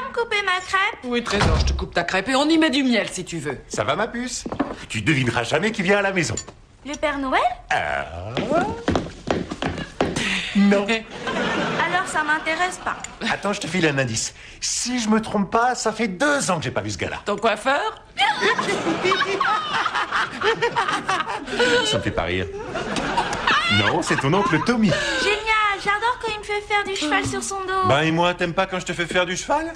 me couper ma crêpe? Oui, Trésor, je te coupe ta crêpe et on y met du miel si tu veux. Ça va, ma puce? Tu devineras jamais qui vient à la maison. Le Père Noël? Non. Alors ça m'intéresse pas. Attends, je te file un indice. Si je me trompe pas, ça fait 2 ans que j'ai pas vu ce gars-là. Ton coiffeur? Ça me fait pas rire. Non, c'est ton oncle Tommy. Génial, j'adore quand il me fait faire du cheval sur son dos. Ben et moi, t'aimes pas quand je te fais faire du cheval?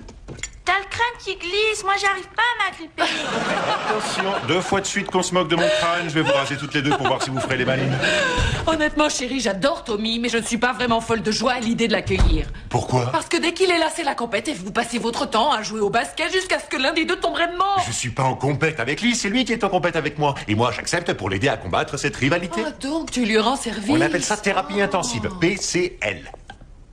T'as le crâne qui glisse, moi j'arrive pas à m'agripper. Attention, 2 fois de suite qu'on se moque de mon crâne, je vais vous raser toutes les 2 pour voir si vous ferez les malines. Honnêtement, chérie, j'adore Tommy, mais je ne suis pas vraiment folle de joie à l'idée de l'accueillir. Pourquoi? Parce que dès qu'il est là, c'est la compète et vous passez votre temps à jouer au basket jusqu'à ce que l'un des deux tomberait de mort. Je suis pas en compète avec lui, c'est lui qui est en compète avec moi. Et moi, j'accepte pour l'aider à combattre cette rivalité. Ah, donc tu lui rends service. On appelle ça thérapie intensive, PCL.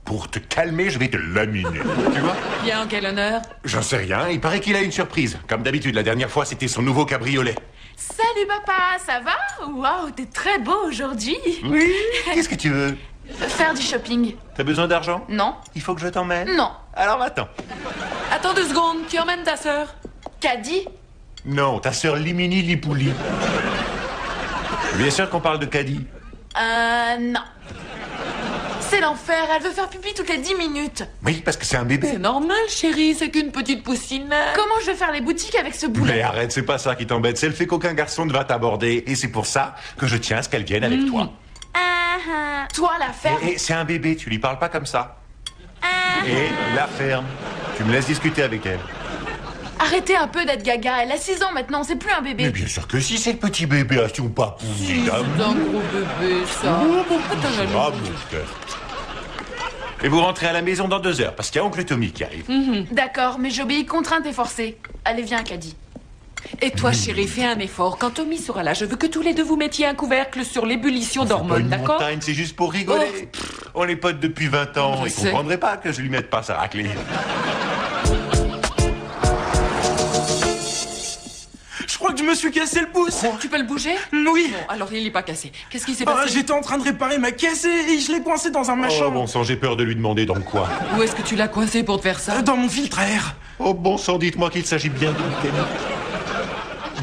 Pour te calmer, je vais te laminer. Tu vois? Bien, en quel honneur. J'en sais rien, il paraît qu'il a une surprise. Comme d'habitude, la dernière fois, c'était son nouveau cabriolet. Salut papa, ça va? Waouh, t'es très beau aujourd'hui. Oui? Qu'est-ce que tu veux? Faire du shopping. T'as besoin d'argent? Non. Il faut que je t'emmène? Non. Alors attends. Attends 2 secondes, tu emmènes ta sœur? Caddy? Non, ta sœur Limini Lipouli. Bien sûr qu'on parle de caddie. Non. C'est l'enfer, elle veut faire pipi toutes les 10 minutes. Oui, parce que c'est un bébé. C'est normal, chérie, c'est qu'une petite poussine. Comment je vais faire les boutiques avec ce boulet? Mais arrête, c'est pas ça qui t'embête, c'est le fait qu'aucun garçon ne va t'aborder. Et c'est pour ça que je tiens à ce qu'elle vienne avec toi. Toi, la ferme. Et c'est un bébé, tu lui parles pas comme ça. Et la ferme. Tu me laisses discuter avec elle. Arrêtez un peu d'être gaga, elle a 6 ans maintenant, c'est plus un Mais bébé. bien sûr que si, c'est le petit bébé, à son papou. C'est un gros bébé, ça. Attends, Ah, mon cœur. Et vous rentrez à la maison dans 2 heures, parce qu'il y a oncle Tommy qui arrive. D'accord, mais j'obéis contrainte et forcée. Allez, viens, Caddy. Et toi, chérie, fais un effort. Quand Tommy sera là, je veux que tous les deux vous mettiez un couvercle sur l'ébullition C'est pas d'hormones, une d'accord? montagne, c'est juste pour rigoler. Pff, on est potes depuis 20 ans, Je il sais. comprendrait pas que je lui mette pas sa raclée. Je crois que je me suis cassé le pouce. Tu peux le bouger? Oui. Bon, alors il est pas cassé. Qu'est-ce qui s'est Ah, passé? j'étais en train de réparer ma caisse et je l'ai coincé dans un machin. Oh bon sang, j'ai peur de lui demander dans quoi. Où est-ce que tu l'as coincé pour te faire ça? Dans mon filtre à air. Oh bon sang, dites-moi qu'il s'agit bien de Kenny.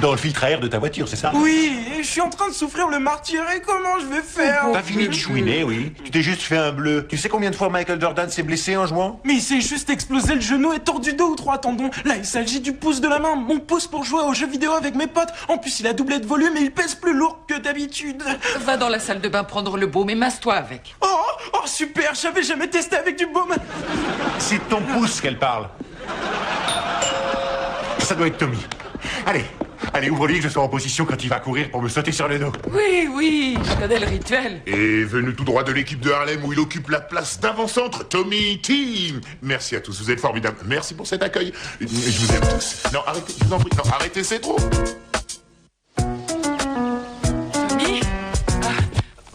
Dans le filtre à air de ta voiture, c'est ça? Oui, et je suis en train de souffrir le martyret. Comment je vais faire? T'as fini de chouiner, oui. Tu t'es juste fait un bleu. Tu sais combien de fois Michael Jordan s'est blessé en jouant? Mais il s'est juste explosé le genou et tordu 2 ou 3 tendons. Là, il s'agit du pouce de la main. Mon pouce pour jouer aux jeux vidéo avec mes potes. En plus, il a doublé de volume et il pèse plus lourd que d'habitude. Va dans la salle de bain prendre le baume et masse-toi avec. Oh, super, j'avais jamais testé avec du baume. C'est de ton pouce qu'elle parle. Ça doit être Tommy. Allez, ouvre-lui que je sois en position quand il va courir pour me sauter sur le dos. Oui, je connais le rituel. Et venu tout droit de l'équipe de Harlem où il occupe la place d'avant-centre, Tommy Team. Merci à tous, vous êtes formidables. Merci pour cet accueil. Je vous aime tous. Non, arrêtez, je vous en prie. Non, arrêtez, c'est trop. Tommy?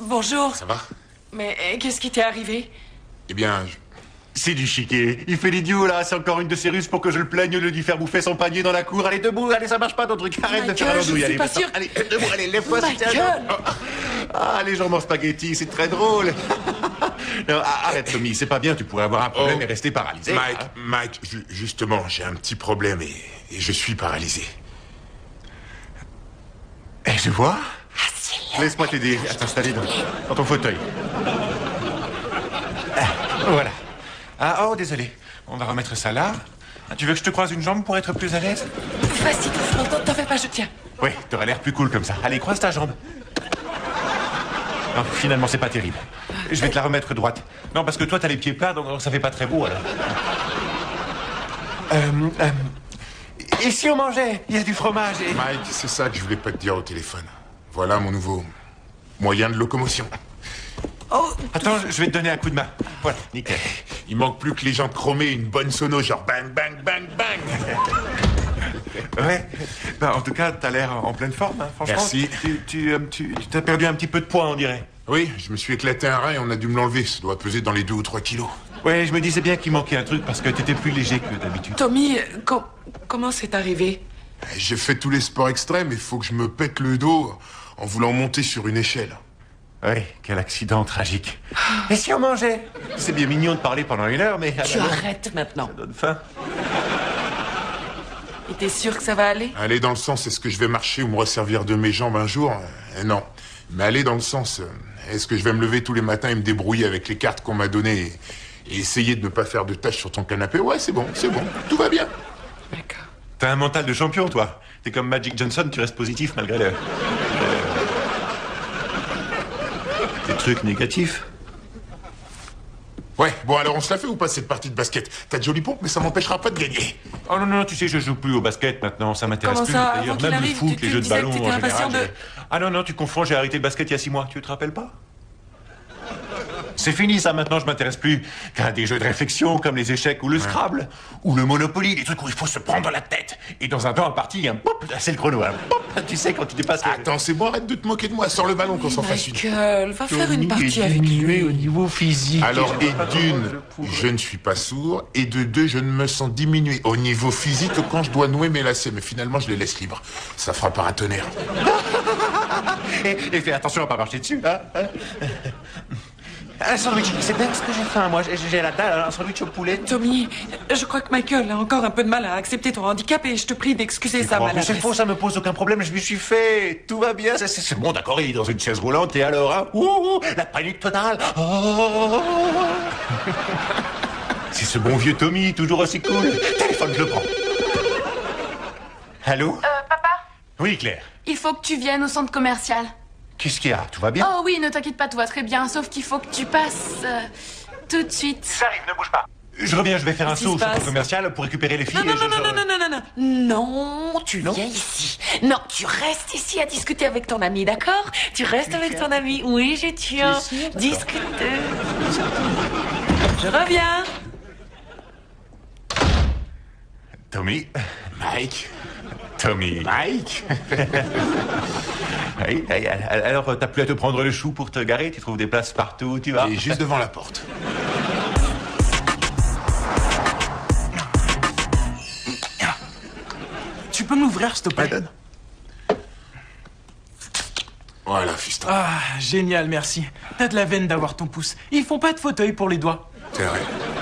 Bonjour. Ça va? Mais qu'est-ce qui t'est arrivé? Eh bien, C'est du chiquet. Il fait l'idiot, là. C'est encore une de ses ruses pour que je le plaigne au lieu de lui faire bouffer son panier dans la cour. Allez, debout. Allez, ça marche pas ton truc. Arrête de Michael, faire l'andouille. je suis Allez, pas maintenant. sûre. Allez, debout. Allez, lève-toi. si t'es un Michael. homme. Ah, les jambes en spaghetti, c'est très drôle. Non, arrête, Tommy. C'est pas bien. Tu pourrais avoir un problème et rester paralysé. Mike, justement, j'ai un petit problème et je suis paralysé. Eh, je vois. Laisse-moi t'aider à t'installer dans ton fauteuil. Voilà. Ah, oh, désolé. On va remettre ça là. Ah, tu veux que je te croise une jambe pour être plus à l'aise? Vas-y, doucement, t'en fais pas, je tiens. Oui, t'aurais l'air plus cool comme ça. Allez, croise ta jambe. Non, finalement, c'est pas terrible. Je vais te la remettre droite. Non, parce que toi, t'as les pieds plats, donc ça fait pas très beau, alors. Et si on mangeait? Il y a du fromage et... Mike, c'est ça que je voulais pas te dire au téléphone. Voilà mon nouveau moyen de locomotion. Oh, Attends, je vais te donner un coup de main. Voilà, nickel. Il manque plus que les gens chromés, une bonne sono, genre bang, bang, bang, bang. Ouais. Bah, en tout cas, t'as l'air en pleine forme, hein, franchement. Merci. Tu t'as perdu un petit peu de poids, on dirait. Oui, je me suis éclaté un rein et on a dû me l'enlever. Ça doit peser dans les 2 ou 3 kilos. Ouais, je me disais bien qu'il manquait un truc parce que t'étais plus léger que d'habitude. Tommy, comment c'est arrivé? J'ai fait tous les sports extrêmes et faut que je me pète le dos en voulant monter sur une échelle. Ouais, quel accident tragique. Et si on mangeait? C'est bien mignon de parler pendant 1 heure, mais... Tu arrêtes maintenant. Ça donne faim. Et t'es sûr que ça va aller? Aller dans le sens, est-ce que je vais marcher ou me resservir de mes jambes un jour? Non. Mais aller dans le sens, est-ce que je vais me lever tous les matins et me débrouiller avec les cartes qu'on m'a données et essayer de ne pas faire de tâches sur ton canapé? Ouais, c'est bon, tout va bien. D'accord. T'as un mental de champion, toi. T'es comme Magic Johnson, tu restes positif malgré des trucs négatifs. Ouais, bon alors on se la fait ou pas cette partie de basket? T'as de jolies pompes, mais ça m'empêchera pas de gagner. Oh non, tu sais, je joue plus au basket maintenant, ça m'intéresse Comment plus. ça? D'ailleurs, Avant qu'il même le arrive, foot, tu les jeux de disais que ballon t'étais en impatient général. Ah non, tu confonds, j'ai arrêté le basket il y a 6 mois, tu te rappelles pas? C'est fini ça, maintenant je m'intéresse plus qu'à des jeux de réflexion comme les échecs ou le Scrabble, ou le Monopoly, des trucs où il faut se prendre la tête. Et dans un temps à partie, pop, c'est le chrono, pop, tu sais quand tu dépasses... Attends, c'est bon, arrête de te moquer de moi, sors le ballon qu'on s'en fasse une. Michael, va faire une partie avec lui. au niveau physique. Alors, et d'une, je ne suis pas sourd, et de deux, je ne me sens diminué au niveau physique que quand je dois nouer mes lacets, mais finalement, je les laisse libres. Ça fera par un tonnerre. Et fais attention à pas marcher dessus, hein. Un sandwich, c'est bien ce que j'ai faim, moi. J'ai la dalle, un sandwich au poulet. Tommy, je crois que Michael a encore un peu de mal à accepter ton handicap et je te prie d'excuser sa maladresse. C'est faux, ça me pose aucun problème, je m'y suis fait. Tout va bien, c'est bon, d'accord, il est dans une chaise roulante et alors, hein, la panique totale. Oh. C'est ce bon vieux Tommy, toujours aussi cool. Téléphone, je le prends. Allô? Papa, Oui, Claire. il faut que tu viennes au centre commercial. Qu'est-ce qu'il y a? Tout va bien? Oh oui, ne t'inquiète pas, tout va très bien, sauf qu'il faut que tu passes tout de suite. J'arrive, ne bouge pas. Je reviens, je vais faire un Qu'est-ce saut au qui se centre passe? commercial pour récupérer les filles. Non, tu viens ici. Non, tu restes ici à discuter avec ton ami, d'accord? Tu restes avec ton ami. Oui, je tiens. Discuter. Je reviens. Tommy. Mike. Tommy. Mike. Oui, alors t'as plus à te prendre le chou pour te garer, tu trouves des places partout où tu vas. Et juste devant la porte. Tu peux m'ouvrir, s'il te plaît? Donne. Voilà, fiston. Ah, génial, merci. T'as de la veine d'avoir ton pouce. Ils font pas de fauteuil pour les doigts. C'est vrai.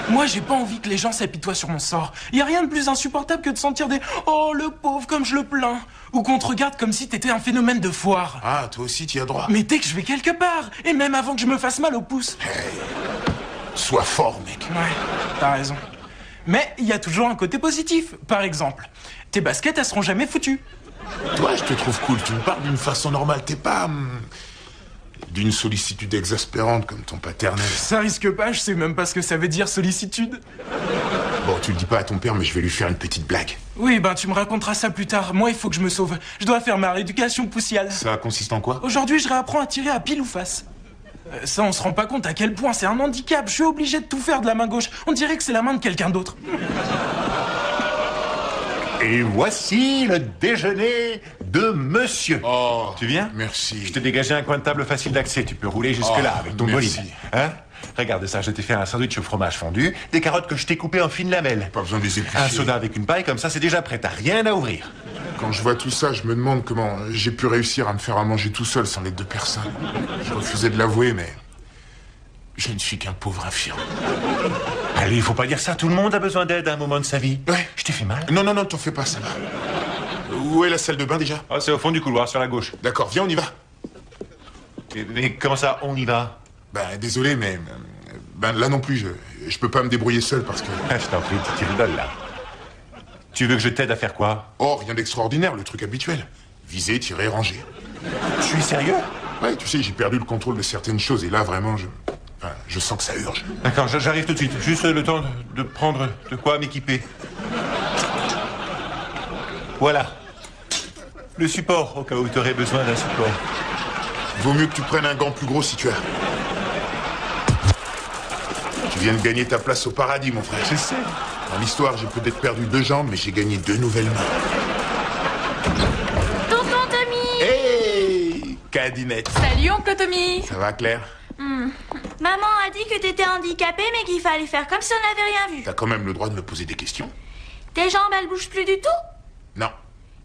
Moi, j'ai pas envie que les gens s'apitoient sur mon sort. Y a rien de plus insupportable que de sentir des « Oh, le pauvre, comme je le plains !» ou qu'on te regarde comme si t'étais un phénomène de foire. Ah, toi aussi, t'y as droit. Mais dès que je vais quelque part, et même avant que je me fasse mal au pouce. Sois fort, mec. Ouais, t'as raison. Mais il y a toujours un côté positif. Par exemple, tes baskets, elles seront jamais foutues. Toi, je te trouve cool. Tu me parles d'une façon normale. T'es pas... d'une sollicitude exaspérante comme ton paternel. Ça risque pas, je sais même pas ce que ça veut dire, sollicitude. Bon, tu le dis pas à ton père, mais je vais lui faire une petite blague. Oui, ben tu me raconteras ça plus tard. Moi, il faut que je me sauve. Je dois faire ma rééducation poussiale. Ça consiste en quoi? Aujourd'hui, je réapprends à tirer à pile ou face. Ça, on se rend pas compte à quel point c'est un handicap. Je suis obligé de tout faire de la main gauche. On dirait que c'est la main de quelqu'un d'autre. Et voici le déjeuner de monsieur. Oh, Tu viens? merci. Je t'ai dégagé un coin de table facile d'accès. Tu peux rouler jusque-là avec ton merci. bolide. Hein? Regarde ça, je t'ai fait un sandwich au fromage fondu, des carottes que je t'ai coupées en fines lamelles. Pas besoin de les éplucher. Un soda avec une paille, comme ça c'est déjà prêt, t'as rien à ouvrir. Quand je vois tout ça, je me demande comment j'ai pu réussir à me faire à manger tout seul sans l'aide de personne. Je refusais de l'avouer, mais... je ne suis qu'un pauvre infirme. Allez, il faut pas dire ça, tout le monde a besoin d'aide à un moment de sa vie. Ouais. Je t'ai fait mal? Non, t'en fais pas, ça va. Où est la salle de bain, déjà? Oh, c'est au fond du couloir, sur la gauche. D'accord, viens, on y va. Mais comment ça, on y va? Ben, désolé, mais... ben, là non plus, je peux pas me débrouiller seul parce que... Ah, je t'en prie, tu rigoles, là. Tu veux que je t'aide à faire quoi? Oh, rien d'extraordinaire, le truc habituel. Viser, tirer, ranger. Tu es sérieux? Ouais, tu sais, j'ai perdu le contrôle de certaines choses et là, vraiment, je sens que ça urge. D'accord, j'arrive tout de suite. Juste le temps de prendre de quoi m'équiper. Voilà. Le support, au cas où tu aurais besoin d'un support. Vaut mieux que tu prennes un gant plus gros si tu as. Tu viens de gagner ta place au paradis, mon frère. Je sais. Dans l'histoire, j'ai peut-être perdu 2 jambes, mais j'ai gagné 2 nouvelles mains. Tonton Tommy! Hey, Cadinette. Salut, oncle Tommy. Ça va, Claire? Maman a dit que t'étais handicapé, mais qu'il fallait faire comme si on n'avait rien vu. T'as quand même le droit de me poser des questions? Tes jambes, elles bougent plus du tout? Non.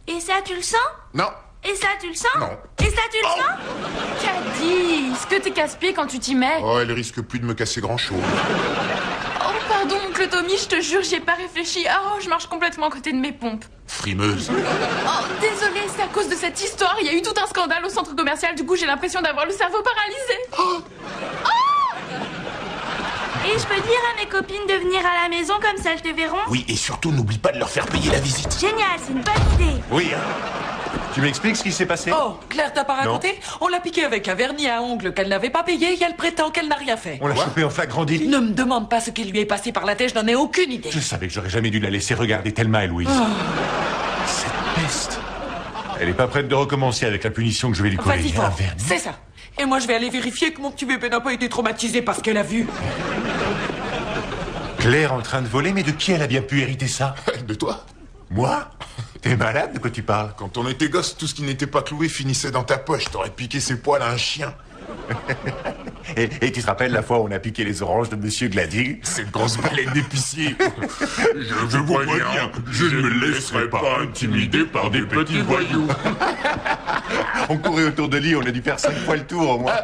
Et ça, tu le sens? Non. Et ça, tu le sens? Non. Et ça, tu le sens? Caddy, est-ce que t'es casse-pied quand tu t'y mets? Oh, elle risque plus de me casser grand-chose. Oh, pardon, oncle Tommy, je te jure, j'y ai pas réfléchi. Oh, je marche complètement à côté de mes pompes. frimeuse. Oh, désolée, c'est à cause de cette histoire. Il y a eu tout un scandale au centre commercial. Du coup, j'ai l'impression d'avoir le cerveau paralysé. Et je peux dire à mes copines de venir à la maison, comme ça elles te verront? Oui, et surtout, n'oublie pas de leur faire payer la visite. Génial, c'est une bonne idée. Oui, hein. Tu m'expliques ce qui s'est passé? Oh, Claire, t'as pas raconté? On l'a piqué avec un vernis à ongles qu'elle n'avait pas payé et elle prétend qu'elle n'a rien fait. On l'a chopé en flagrant délit. Ne me demande pas ce qui lui est passé par la tête, je n'en ai aucune idée. Je savais que j'aurais jamais dû la laisser regarder Thelma et Louise. Cette peste. Elle est pas prête de recommencer avec la punition que je vais lui coller. Vas-y Un fort, vernis. c'est ça. Et moi, je vais aller vérifier que mon petit bébé n'a pas été traumatisé par ce qu'elle a vu. Claire en train de voler, mais de qui elle a bien pu hériter ça? De toi? Moi? T'es malade? De quoi tu parles? Quand on était gosse, tout ce qui n'était pas cloué finissait dans ta poche. T'aurais piqué ses poils à un chien. Et tu te rappelles la fois où on a piqué les oranges de Monsieur Glady? Cette grosse baleine d'épicier. Je vous préviens, je ne me laisserai pas intimider par des petits voyous. On courait autour de lui, on a dû faire 5 fois le tour au moins.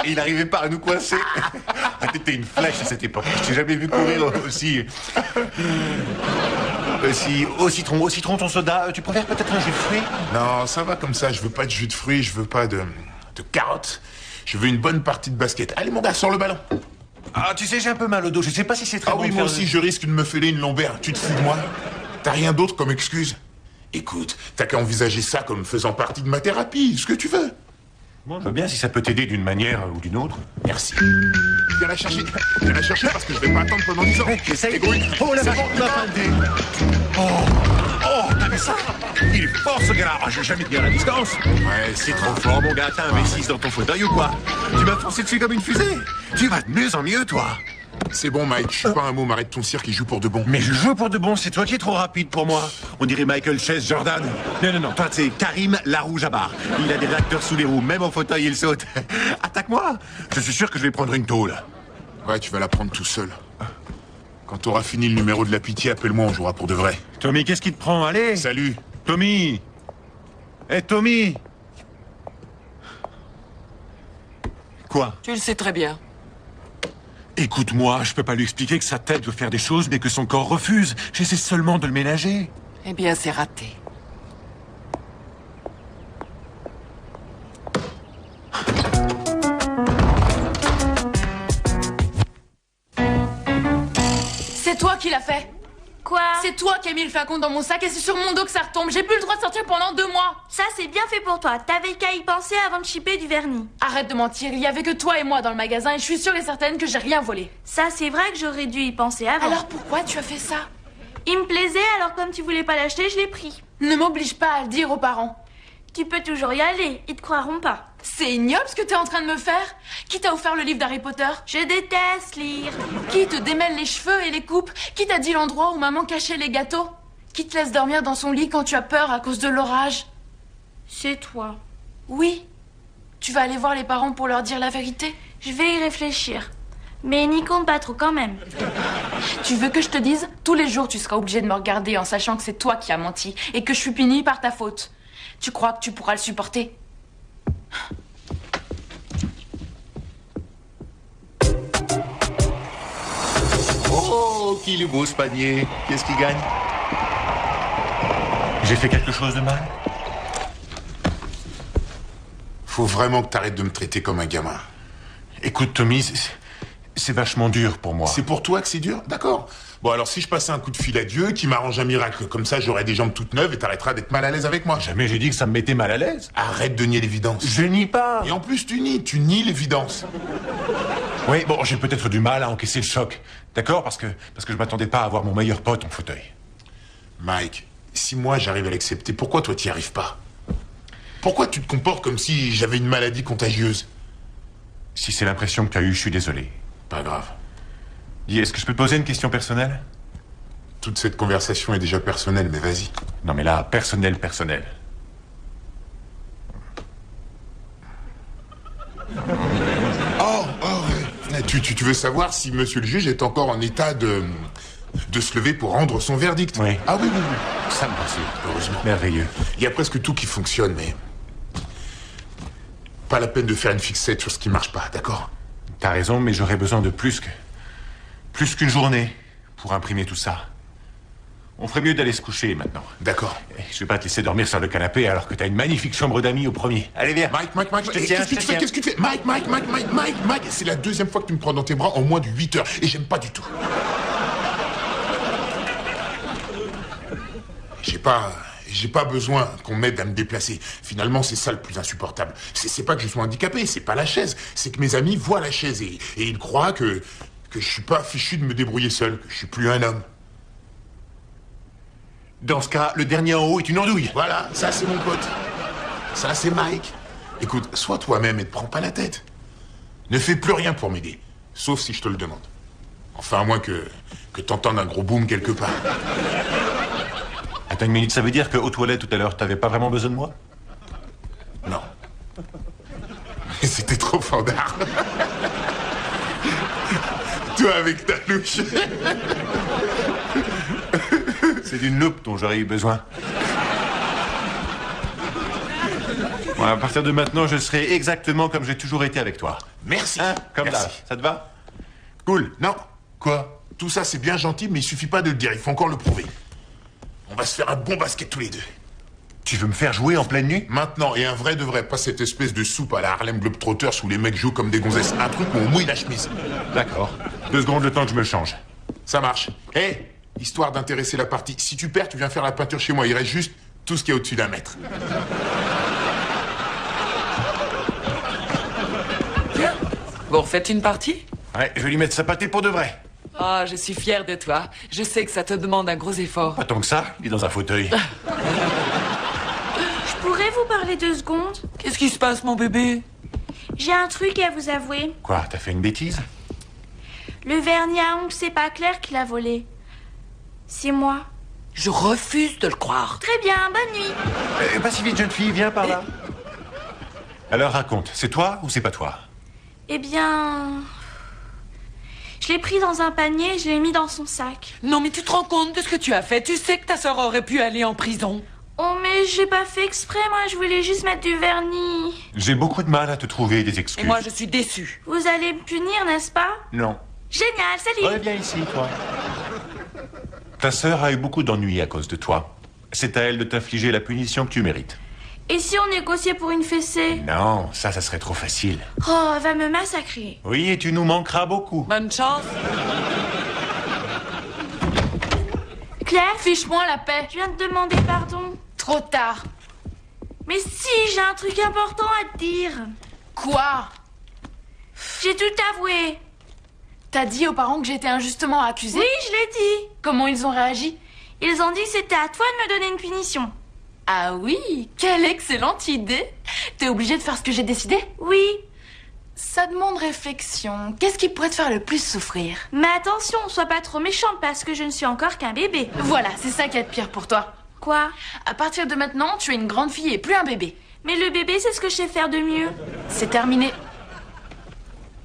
Et il n'arrivait pas à nous coincer. T'étais une flèche à cette époque. Je t'ai jamais vu courir aussi... Au citron ton soda. Tu préfères peut-être un jus de fruits? Non, ça va comme ça. Je veux pas de jus de fruits, je veux pas de carottes. Je veux une bonne partie de basket. Allez, mon gars, sors le ballon. Ah, tu sais, j'ai un peu mal au dos. Je sais pas si c'est très Ah bon oui, de moi faire- aussi, je risque de me fêler une lombaire. Tu te fous de moi? T'as rien d'autre comme excuse? Écoute, t'as qu'à envisager ça comme faisant partie de ma thérapie, ce que tu veux. Bon, je veux bien si ça peut t'aider d'une manière ou d'une autre. Merci. Viens la chercher. Viens la chercher parce que je vais pas attendre pendant 10 ans. Essaye. Égoïste. Oh la C'est vache, bon. on m'a pas aidé. Oh, t'as vu ça? Il est fort ce gars-là. Ah, j'ai jamais tenu à la distance. Ouais, C'est trop fort, mon gars. T'as un V6 dans ton fauteuil ou quoi? Tu m'as foncé dessus comme une fusée. Tu vas de mieux en mieux, toi. C'est bon, Mike. Je suis pas un mot. Arrête ton cirque, il joue pour de bon. Mais je joue pour de bon, c'est toi qui es trop rapide pour moi. On dirait Michael Chase Jordan. Non, toi c'est Karim Larouge à barre. Il a des réacteurs sous les roues, même au fauteuil il saute. Attaque-moi. Je suis sûr que je vais prendre une tôle. Ouais, tu vas la prendre tout seul. Quand t'auras fini le numéro de la pitié, appelle-moi, on jouera pour de vrai. Tommy, qu'est-ce qui te prend? Allez. Salut. Tommy. Eh, Tommy. Quoi? Tu le sais très bien. Écoute-moi, je peux pas lui expliquer que sa tête veut faire des choses, mais que son corps refuse. J'essaie seulement de le ménager. Eh bien, c'est raté. C'est toi qui l'as fait. Quoi? C'est toi qui as mis le flacon dans mon sac et c'est sur mon dos que ça retombe. J'ai plus le droit de sortir pendant 2 mois. Ça, c'est bien fait pour toi. T'avais qu'à y penser avant de chipper du vernis. Arrête de mentir, il y avait que toi et moi dans le magasin et je suis sûre et certaine que j'ai rien volé. Ça, c'est vrai que j'aurais dû y penser avant. Alors pourquoi tu as fait ça? Il me plaisait, alors comme tu voulais pas l'acheter, je l'ai pris. Ne m'oblige pas à le dire aux parents. Tu peux toujours y aller, ils te croiront pas. C'est ignoble ce que t'es en train de me faire. Qui t'a offert le livre d'Harry Potter? Je déteste lire. Qui te démêle les cheveux et les coupe? Qui t'a dit l'endroit où maman cachait les gâteaux? Qui te laisse dormir dans son lit quand tu as peur à cause de l'orage? C'est toi. Oui. Tu vas aller voir les parents pour leur dire la vérité? Je vais y réfléchir. Mais n'y compte pas trop quand même. Tu veux que je te dise? Tous les jours, tu seras obligé de me regarder en sachant que c'est toi qui as menti et que je suis punie par ta faute. Tu crois que tu pourras le supporter? Oh, qu'il est beau ce panier. Qu'est-ce qu'il gagne? J'ai fait quelque chose de mal? Faut vraiment que t'arrêtes de me traiter comme un gamin. Écoute, Tommy, c'est vachement dur pour moi. C'est pour toi que c'est dur? D'accord. Bon, alors si je passais un coup de fil à Dieu, qui m'arrange un miracle, comme ça j'aurai des jambes toutes neuves et t'arrêteras d'être mal à l'aise avec moi. Jamais j'ai dit que ça me mettait mal à l'aise. Arrête de nier l'évidence. Je nie pas. Et en plus, tu nies l'évidence. Oui, bon, j'ai peut-être du mal à encaisser le choc. D'accord? Parce que je m'attendais pas à avoir mon meilleur pote en fauteuil. Mike, si moi j'arrive à l'accepter, pourquoi toi t'y arrives pas? Pourquoi tu te comportes comme si j'avais une maladie contagieuse? Si c'est l'impression que tu as eue, je suis désolé. Pas grave. Dis, est-ce que je peux te poser une question personnelle? Toute cette conversation est déjà personnelle, mais vas-y. Non, mais là, personnel. Tu veux savoir si monsieur le juge est encore en état de se lever pour rendre son verdict? Oui. Ah oui. Ça me rassure. Heureusement. Merveilleux. Il y a presque tout qui fonctionne, mais... Pas la peine de faire une fixette sur ce qui marche pas, d'accord? T'as raison, mais j'aurais besoin de plus qu'une journée pour imprimer tout ça. On ferait mieux d'aller se coucher maintenant. D'accord. Je vais pas te laisser dormir sur le canapé alors que t'as une magnifique chambre d'amis au premier. Allez, viens. Mike, je te tiens, qu'est-ce que tu fais? Qu'est-ce que tu fais? Mike, c'est la deuxième fois que tu me prends dans tes bras en moins de 8 heures et j'aime pas du tout. J'ai pas besoin qu'on m'aide à me déplacer. Finalement, c'est ça le plus insupportable. C'est pas que je sois handicapé, c'est pas la chaise. C'est que mes amis voient la chaise et ils croient que je suis pas fichu de me débrouiller seul, que je suis plus un homme. Dans ce cas, le dernier en haut est une andouille. Voilà, ça c'est mon pote. Ça c'est Mike. Écoute, sois toi-même et te prends pas la tête. Ne fais plus rien pour m'aider, sauf si je te le demande. Enfin, à moins que t'entendes un gros boom quelque part. Attends une minute, ça veut dire qu'aux toilettes tout à l'heure, t'avais pas vraiment besoin de moi? Non. C'était trop fandard. Toi avec ta louche. C'est d'une loupe dont j'aurais eu besoin. Bon, à partir de maintenant, je serai exactement comme j'ai toujours été avec toi. Merci. Hein, comme Merci. là, ça te va? Cool. Non. Quoi? Tout ça c'est bien gentil, mais il suffit pas de le dire, il faut encore le prouver. On va se faire un bon basket tous les deux. Tu veux me faire jouer en pleine nuit? Maintenant, et un vrai de vrai, pas cette espèce de soupe à la Harlem Globetrotters où les mecs jouent comme des gonzesses. Un truc où on mouille la chemise. D'accord. 2 secondes le temps que je me change. Ça marche. Hé, histoire d'intéresser la partie, si tu perds, tu viens faire la peinture chez moi. Il reste juste tout ce qui est au-dessus d'un mètre. Tiens, vous refaites une partie? Ouais, je vais lui mettre sa pâtée pour de vrai. Ah, je suis fière de toi. Je sais que ça te demande un gros effort. Pas tant que ça, il est dans un fauteuil. Je pourrais vous parler 2 secondes? Qu'est-ce qui se passe, mon bébé? J'ai un truc à vous avouer. Quoi, t'as fait une bêtise? Le vernis à ongles, c'est pas Claire qui l'a volé. C'est moi. Je refuse de le croire. Très bien, bonne nuit. Pas si vite, jeune fille, viens par là. Alors raconte, c'est toi ou c'est pas toi? Eh bien... Je l'ai pris dans un panier et je l'ai mis dans son sac. Non, mais tu te rends compte de ce que tu as fait? Tu sais que ta sœur aurait pu aller en prison. Oh, mais j'ai pas fait exprès, moi, je voulais juste mettre du vernis. J'ai beaucoup de mal à te trouver des excuses. Et moi, je suis déçue. Vous allez me punir, n'est-ce pas? Non. Génial, salut. Reviens ici, toi. Ta sœur a eu beaucoup d'ennuis à cause de toi. C'est à elle de t'infliger la punition que tu mérites. Et si on négociait pour une fessée? Non, ça serait trop facile. Oh, elle va me massacrer. Oui, et tu nous manqueras beaucoup. Bonne chance. Claire, Fiche-moi la paix. je viens de demander pardon. Trop tard. Mais si, j'ai un truc important à te dire. Quoi? J'ai tout avoué. T'as dit aux parents que j'étais injustement accusée? Oui, je l'ai dit. Comment ils ont réagi? Ils ont dit que c'était à toi de me donner une punition. Ah oui, quelle excellente idée. T'es obligée de faire ce que j'ai décidé? Oui, Ça demande réflexion. Qu'est-ce qui pourrait te faire le plus souffrir? mais attention, sois pas trop méchante parce que je ne suis encore qu'un bébé. Voilà, c'est ça qui est de pire pour toi. Quoi? À partir de maintenant, tu es une grande fille et plus un bébé. Mais le bébé, c'est ce que je sais faire de mieux. C'est terminé.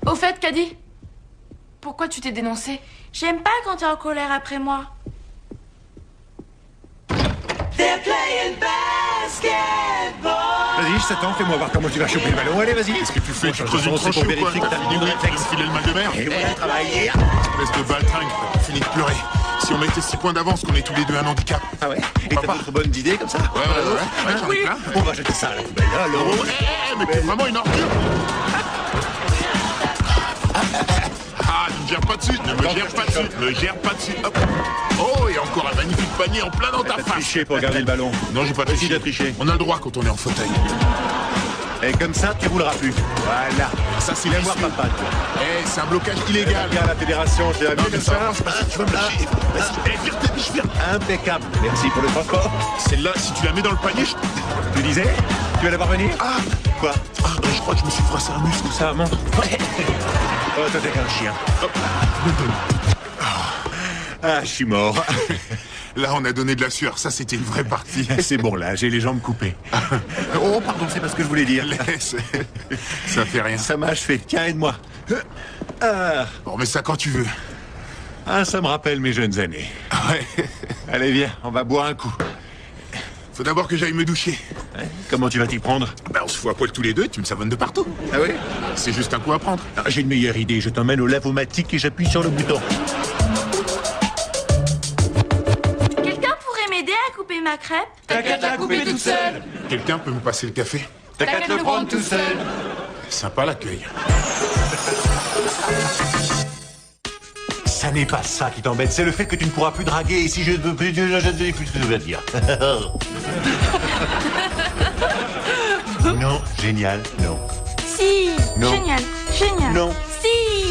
Au fait, Caddy, pourquoi tu t'es dénoncée? J'aime pas quand t'es en colère après moi. Vas-y, je t'attends, fais-moi voir comment tu vas choper le ballon. Allez, vas-y. Qu'est-ce que tu fais? Tu Bon, creuses une c'est pour tranchée ou quoi? vérifier que t'as fini le réflexe. Filer le mal de mer? Et voilà, travailler. Espèce de baltringue, fini de pleurer. Si on mettait 6 points d'avance, qu'on est tous les deux un handicap. Ah ouais? Et t'as d'autres bonnes idées comme ça? Ouais, j'en ai plein. On va jeter ça à la poubelle. Alors, Oh, mais t'es vraiment une ordure! Ah, ne me gère pas dessus, ne me gère pas dessus, ne gère pas dessus. Hop. Oh, et encore un magnifique panier en plein dans ta t'as face. triché pour garder le ballon. Non, j'ai pas Vas-y, triché. t'as triché. On a le droit quand on est en fauteuil. Et comme ça, tu rouleras plus. Voilà. Ça, c'est Viens voir vicieux. papa, toi. Eh, c'est un blocage illégal. Regarde la fédération, je l'ai Non, amené mais comme ça ça. avance pas si tu vas me lâcher. Vas-y, eh, vire tes biches, vire. Impeccable. Merci pour le transport. Celle-là, si tu la mets dans le panier, je... Tu disais? Tu vas la voir venir? Ah, Quoi? je crois que je me suis froissé un muscle. Ça montre. Oh, toi, t'es qu'un chien. Ah, je suis mort. Là, on a donné de la sueur. Ça, c'était une vraie partie. C'est bon, là, j'ai les jambes coupées. Oh, pardon, c'est pas ce que je voulais dire. Laisse. Ça fait rien. Ça m'a achevé. Tiens, aide-moi. Ah, Bon, mais ça quand tu veux. ah, ça me rappelle mes jeunes années. Ouais. Allez, viens, on va boire un coup. Faut d'abord que j'aille me doucher. Hein? Comment tu vas t'y prendre? Ben, on se fout à poil tous les deux, tu me savonnes de partout. Ah oui? C'est juste un coup à prendre. Ah, j'ai une meilleure idée. Je t'emmène au lavomatique et j'appuie sur le bouton. Quelqu'un couper ma crêpe? T'as qu'à te la couper toute seule. Quelqu'un peut me passer le café? T'as qu'à te le prendre tout seul. Sympa l'accueil. Ça n'est pas ça qui t'embête, c'est le fait que tu ne pourras plus draguer et si je ne plus ce que je veux dire. Non, génial, non. Si, Non. génial, génial. Non. Si.